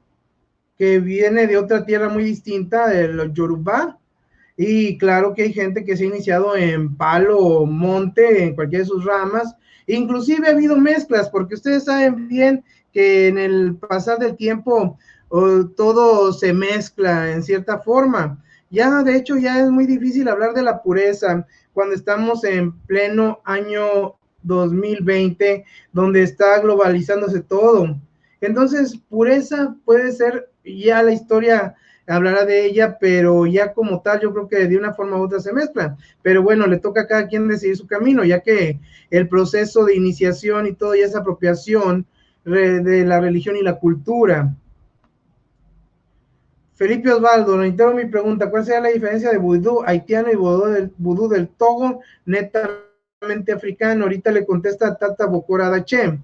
que viene de otra tierra muy distinta, de los Yoruba, y claro que hay gente que se ha iniciado en palo o monte, en cualquiera de sus ramas. Inclusive ha habido mezclas, porque ustedes saben bien que en el pasar del tiempo todo se mezcla en cierta forma. Ya, de hecho, ya es muy difícil hablar de la pureza cuando estamos en pleno año 2020, donde está globalizándose todo. Entonces, pureza puede ser, ya la historia hablará de ella, pero ya como tal yo creo que de una forma u otra se mezclan. Pero bueno, le toca a cada quien decidir su camino, ya que el proceso de iniciación y todo ya es apropiación de la religión y la cultura. Felipe Osvaldo, reitero mi pregunta: ¿cuál sería la diferencia de vudú haitiano y vudú del Togo, netamente africano? Ahorita le contesta Tata Bokor Adache.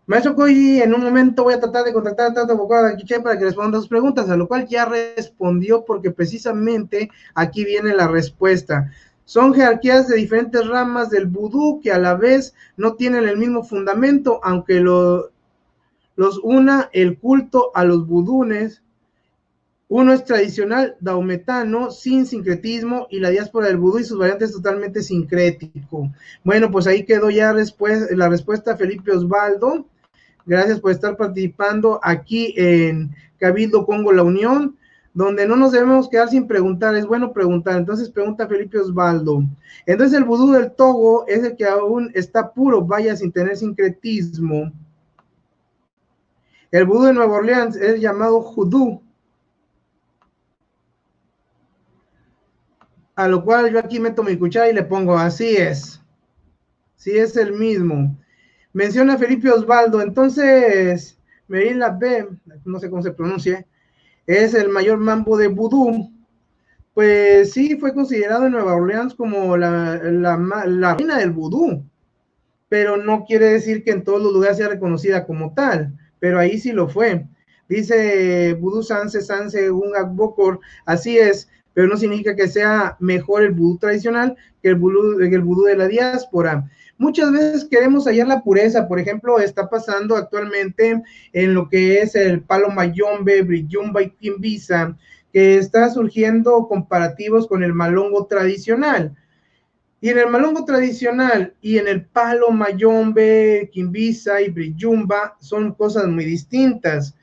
Maestro Koji, en un momento voy a tratar de contactar a Tata Bokor Adache para que responda sus preguntas, a lo cual ya respondió, porque precisamente aquí viene la respuesta. Son jerarquías de diferentes ramas del vudú que a la vez no tienen el mismo fundamento, aunque los una el culto a los vudúes. Uno es tradicional daometano, sin sincretismo, y la diáspora del vudú y sus variantes totalmente sincrético. Bueno, pues ahí quedó ya la respuesta, Felipe Osvaldo. Gracias por estar participando aquí en Cabildo Congo La Unión. donde no nos debemos quedar sin preguntar, es bueno preguntar. Entonces pregunta Felipe Osvaldo. Entonces el vudú del Togo es el que aún está puro, vaya, sin tener sincretismo. El vudú de Nueva Orleans es llamado judú, a lo cual yo aquí meto mi cuchara y le pongo, así es, sí es el mismo. Menciona Felipe Osvaldo, entonces, Merin B, no sé cómo se pronuncia, es el mayor mambo de vudú. Pues sí, fue considerado en Nueva Orleans como la reina del vudú, pero no quiere decir que en todos los lugares sea reconocida como tal, pero ahí sí lo fue. Dice Vudú Sanse Ungak Bokor, así es, pero no significa que sea mejor el vudú tradicional que el vudú de la diáspora. Muchas veces queremos hallar la pureza, por ejemplo, está pasando actualmente en lo que es el Palo Mayombe, Briyumba y Quimbisa, que está surgiendo comparativos con el malongo tradicional. Y en el malongo tradicional y en el palo mayombe, quimbisa y briyumba son cosas muy distintas.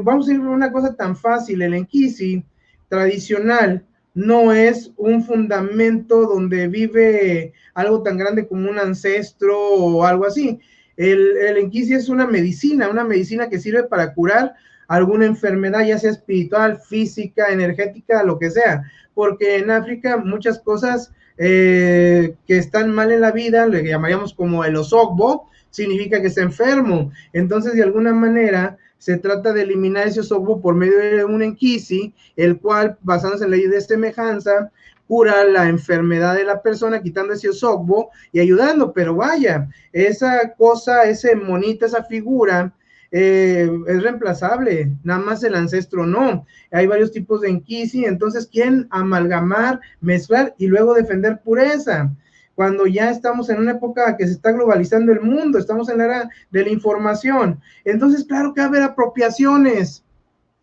Vamos a ir por una cosa tan fácil, el enquisi tradicional no es un fundamento donde vive algo tan grande como un ancestro o algo así. El enquisi es una medicina que sirve para curar alguna enfermedad, ya sea espiritual, física, energética, lo que sea, porque en África muchas cosas que están mal en la vida, le llamaríamos como el osogbo, significa que está enfermo. Entonces, de alguna manera, se trata de eliminar ese osogbo por medio de un enquisi, el cual, basándose en la ley de semejanza, cura la enfermedad de la persona, quitando ese osogbo y ayudando. Pero vaya, esa cosa, ese monito, esa figura, es reemplazable, nada más el ancestro no. Hay varios tipos de enquisi, entonces quieren amalgamar, mezclar y luego defender pureza. Cuando ya estamos en una época que se está globalizando el mundo, estamos en la era de la información, entonces claro que va a haber apropiaciones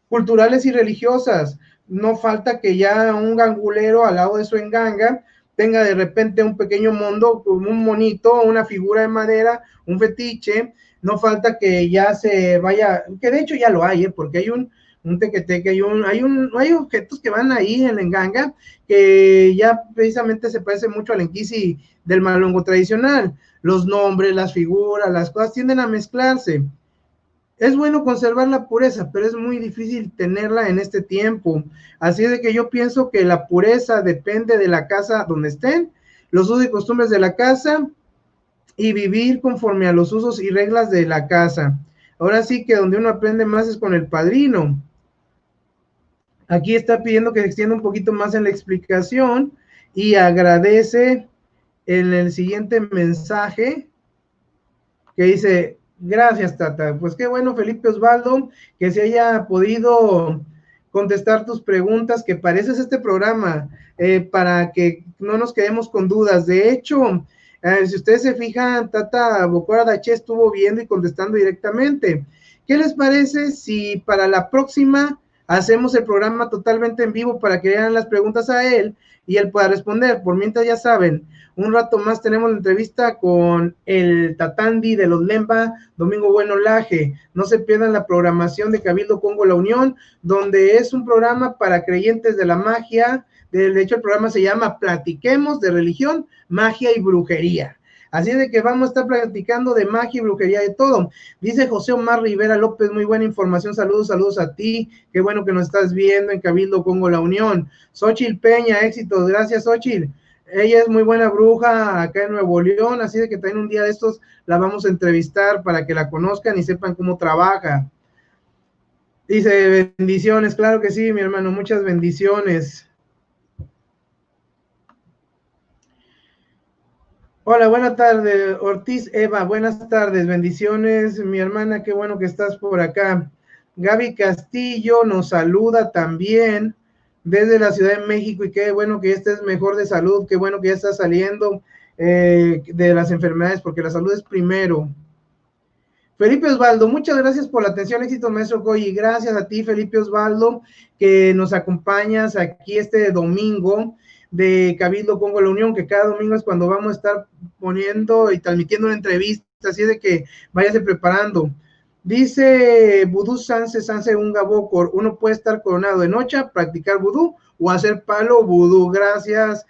culturales y religiosas. No falta que ya un gangulero al lado de su enganga tenga de repente un pequeño mundo, un monito, una figura de madera, un fetiche. No falta que ya se vaya, que de hecho ya lo hay, porque hay un tequeteque, hay objetos que van ahí en la enganga que ya precisamente se parece mucho al enquisi del malongo tradicional. Los nombres, las figuras, las cosas tienden a mezclarse. Es bueno conservar la pureza, pero es muy difícil tenerla en este tiempo. Así de que yo pienso que la pureza depende de la casa donde estén, los usos y costumbres de la casa y vivir conforme a los usos y reglas de la casa. Ahora sí que donde uno aprende más es con el padrino. Aquí está pidiendo que se extienda un poquito más en la explicación y agradece en el siguiente mensaje que dice: gracias, Tata. Pues qué bueno, Felipe Osvaldo, que se haya podido contestar tus preguntas, que pareces este programa, para que no nos quedemos con dudas. De hecho, si ustedes se fijan, Tata Bocora Dache estuvo viendo y contestando directamente. ¿Qué les parece si para la próxima hacemos el programa totalmente en vivo para que hagan las preguntas a él y él pueda responder? Por mientras, ya saben, un rato más tenemos la entrevista con el Tatandi de los Lemba, Domingo Bueno Laje. No se pierdan la programación de Cabildo Congo La Unión, donde es un programa para creyentes de la magia. De hecho, el programa se llama Platiquemos de Religión, Magia y Brujería. Así de que vamos a estar platicando de magia y brujería, de todo. Dice José Omar Rivera López, muy buena información, saludos a ti, qué bueno que nos estás viendo en Cabildo Congo La Unión. Xochitl Peña, éxitos, gracias Xochitl. Ella es muy buena bruja acá en Nuevo León, así de que también un día de estos la vamos a entrevistar para que la conozcan y sepan cómo trabaja. Dice, bendiciones, claro que sí, mi hermano, muchas bendiciones. Hola, buenas tardes, Ortiz Eva, buenas tardes, bendiciones, mi hermana, qué bueno que estás por acá. Gaby Castillo nos saluda también desde la Ciudad de México y qué bueno que ya estés mejor de salud, qué bueno que ya estás saliendo de las enfermedades, porque la salud es primero. Felipe Osvaldo, muchas gracias por la atención, éxito maestro Coy, y gracias a ti, Felipe Osvaldo, que nos acompañas aquí este domingo de Cabildo Congo La Unión, que cada domingo es cuando vamos a estar poniendo y transmitiendo una entrevista, así de que váyase preparando. Dice Vudú Sanse Unga Bocor, uno puede estar coronado de noche, practicar vudú o hacer palo vudú. Gracias,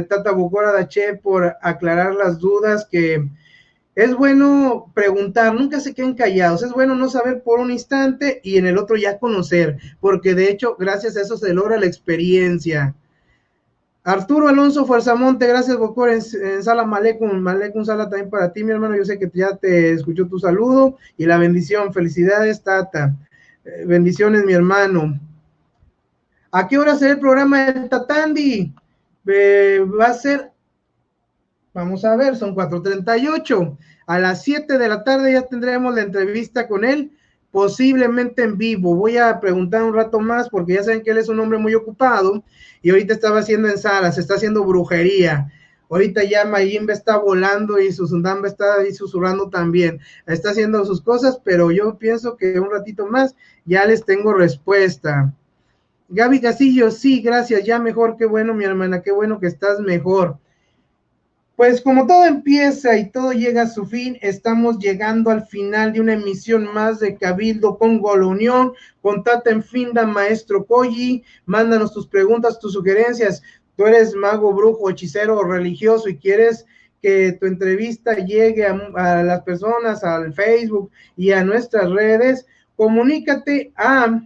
Tata Bocora Dache, por aclarar las dudas, que es bueno preguntar, nunca se queden callados, es bueno no saber por un instante y en el otro ya conocer, porque de hecho, gracias a eso se logra la experiencia. Arturo Alonso Fuerzamonte, gracias Bocor, en Sala Malecum Sala también para ti, mi hermano, yo sé que ya te escuchó tu saludo y la bendición, felicidades Tata, bendiciones mi hermano. ¿A qué hora será el programa del Tatandi? Va a ser, vamos a ver, son 4:38, a las 7 de la tarde ya tendremos la entrevista con él, posiblemente en vivo. Voy a preguntar un rato más porque ya saben que él es un hombre muy ocupado y ahorita estaba haciendo en salas, está haciendo brujería. Ahorita ya Mayimbe está volando y Susundamba está ahí susurrando también. Está haciendo sus cosas, pero yo pienso que un ratito más ya les tengo respuesta. Gaby Casillo, sí, gracias, ya mejor, qué bueno mi hermana, qué bueno que estás mejor. Pues como todo empieza y todo llega a su fin, estamos llegando al final de una emisión más de Cabildo Congo La Unión. Contacta en Finda, Maestro Koji, mándanos tus preguntas, tus sugerencias. Tú eres mago, brujo, hechicero o religioso y quieres que tu entrevista llegue a las personas, al Facebook y a nuestras redes, comunícate a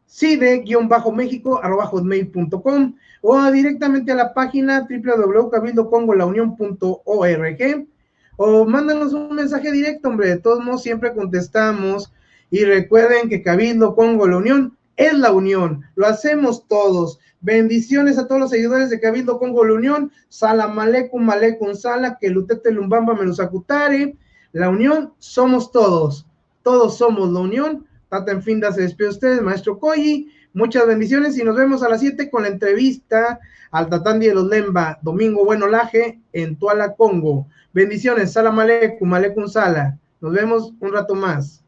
cide-mexico@hotmail.com o directamente a la página www.cabildocongolaunion.org o mándanos un mensaje directo, hombre, de todos modos siempre contestamos. Y recuerden que Cabildo Congo La Unión es la unión, lo hacemos todos. Bendiciones a todos los seguidores de Cabildo Congo La Unión. Salam aleikum, aleikum sala, que lutete lumbamba melusacutare. La unión somos todos, todos somos la unión. Tata en Finda se despide de ustedes, Maestro Koji, muchas bendiciones y nos vemos a las 7 con la entrevista al Tatandi de los Lemba, Domingo Bueno Laje, en Tuala, Congo. Bendiciones, Salam aleikum, aleikum sala. Nos vemos un rato más.